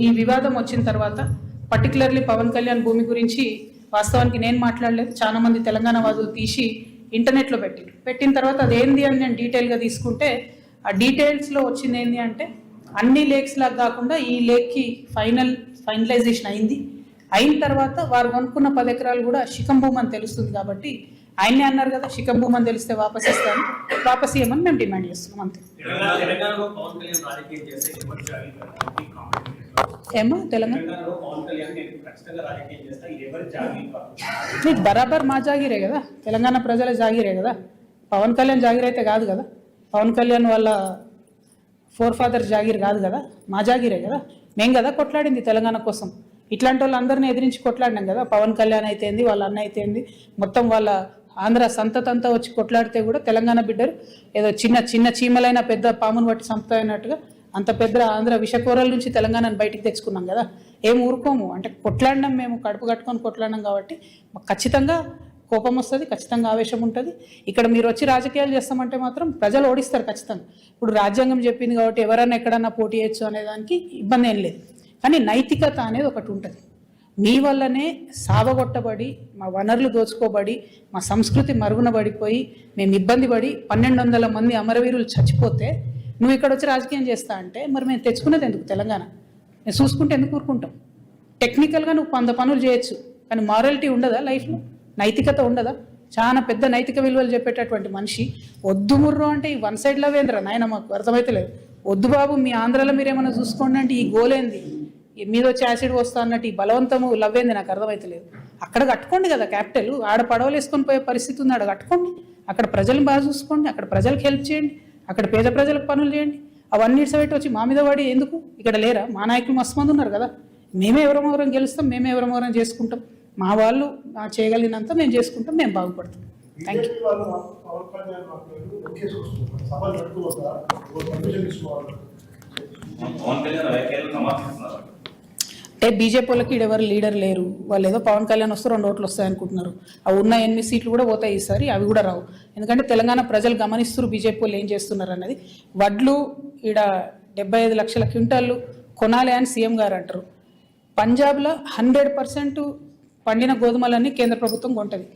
ఈ వివాదం వచ్చిన తర్వాత పర్టికులర్లీ పవన్ కళ్యాణ్ భూమి గురించి వాస్తవానికి నేను మాట్లాడలేదు, చాలా మంది తెలంగాణ వాదులు తీసి ఇంటర్నెట్లో పెట్టిన తర్వాత అదేంది అని నేను డీటెయిల్గా తీసుకుంటే ఆ డీటెయిల్స్లో వచ్చింది ఏంటి అంటే అన్ని లేక్స్ లాగా కాకుండా ఈ లేక్కి ఫైనలైజేషన్ అయిన తర్వాత వారు కొనుక్కున్న 10 ఎకరాలు కూడా శిఖం భూమి అని తెలుస్తుంది. కాబట్టి ఆయనే అన్నారు కదా, శిఖం భూమి అని తెలిస్తే వాపస్ ఇస్తాను, వాపస్ ఇవ్వమని మేము డిమాండ్ చేస్తున్నాం అంతే. ఏమో తెలంగాణ బరాబర్ మా జాగిరే కదా, తెలంగాణ ప్రజల జాగిరే కదా, పవన్ కళ్యాణ్ జాగిర్ అయితే కాదు కదా, పవన్ కళ్యాణ్ వాళ్ళ ఫాదర్స్ జాగిర్ కాదు కదా, మా జాగిరే కదా. మేము కదా కొట్లాడింది తెలంగాణ కోసం, ఇట్లాంటి వాళ్ళందరినీ ఎదిరించి కొట్లాడినాం కదా. పవన్ కళ్యాణ్ అయితేంది, వాళ్ళ అన్న అయితేంది, మొత్తం వాళ్ళ ఆంధ్ర సంతతంతా వచ్చి కొట్లాడితే కూడా తెలంగాణ బిడ్డరు ఏదో చిన్న చీమలైన పెద్ద పామును బట్టి సంపుతాయినట్టుగా అంత పెద్ద ఆంధ్ర విషకూరల నుంచి తెలంగాణను బయటికి తెచ్చుకున్నాం కదా. ఏం ఊరుకోము అంటే కొట్లాడినాం, మేము కడుపు కట్టుకొని కొట్లాడినాం కాబట్టి ఖచ్చితంగా కోపం వస్తుంది, ఖచ్చితంగా ఆవేశం ఉంటుంది. ఇక్కడ మీరు వచ్చి రాజకీయాలు చేస్తామంటే మాత్రం ప్రజలు ఓడిస్తారు ఖచ్చితంగా. ఇప్పుడు రాజ్యాంగం చెప్పింది కాబట్టి ఎవరైనా ఎక్కడన్నా పోటీ చేయొచ్చు అనేదానికి ఇబ్బంది ఏం లేదు. కానీ నైతికత అనేది ఒకటి ఉంటుంది. మీ వల్లనే సావగొట్టబడి, మా వనరులు దోచుకోబడి, మా సంస్కృతి మరుగున పడిపోయి, మేము ఇబ్బంది పడి 1200 మంది అమరవీరులు చచ్చిపోతే నువ్వు ఇక్కడ వచ్చి రాజకీయం చేస్తా అంటే మరి మేము తెచ్చుకునేది ఎందుకు తెలంగాణ? మేము చూసుకుంటే ఎందుకు ఊరుకుంటాం? టెక్నికల్గా నువ్వు 100 పనులు చేయొచ్చు, కానీ మారాలిటీ ఉండదా లైఫ్లో? నైతికత ఉండదా? చాలా పెద్ద నైతిక విలువలు చెప్పేటటువంటి మనిషి వద్దు ముర్రు అంటే ఈ వన్ సైడ్ లవేంద్ర నాయన మాకు అర్థమైతే లేదు. వద్దు బాబు మీ ఆంధ్రాలో మీరేమైనా చూసుకోండి అంటే ఈ గోలేంది, మీద వచ్చి యాసిడ్ వస్తా అన్నట్టు ఈ బలవంతము లవ్వేంది నాకు అర్థమైతలేదు. అక్కడ కట్టుకోండి కదా క్యాపిటల్, ఆడ పడవలు వేసుకొని పోయే పరిస్థితి ఉంది, ఆడ కట్టుకోండి. అక్కడ ప్రజలను బాగా చూసుకోండి, అక్కడ ప్రజలకు హెల్ప్ చేయండి, అక్కడ పేద ప్రజలకు పనులు చేయండి. అవన్నీ ఇట్సబెట్టి వచ్చి మా మీద వాడి ఎందుకు? ఇక్కడ లేరా మా నాయకులు? మస్తు మంది ఉన్నారు కదా. మేమే ఎవరమోరం గెలుస్తాం, మేమే ఎవరమోరం చేసుకుంటాం, మా వాళ్ళు చేయగలిగినంత మేము చేసుకుంటాం, మేము బాగుపడతాం. Thank you. అంటే బీజేపీ వాళ్ళకి ఎవరు లీడర్ లేరు, వాళ్ళు ఏదో పవన్ కళ్యాణ్ వస్తే 2 ఓట్లు వస్తాయి అనుకుంటున్నారు. ఆ ఉన్న 8 సీట్లు కూడా పోతాయి ఈసారి, అవి కూడా రావు. ఎందుకంటే తెలంగాణ ప్రజలు గమనిస్తున్నారు బీజేపీ వాళ్ళు ఏం చేస్తున్నారు అన్నది. వడ్లు ఈడ 75 లక్షల క్వింటాళ్ళు కొనాలి అని సీఎం గారు అంటారు. పంజాబ్లో 100% పండిన గోధుమలన్నీ కేంద్ర ప్రభుత్వం కొంటది.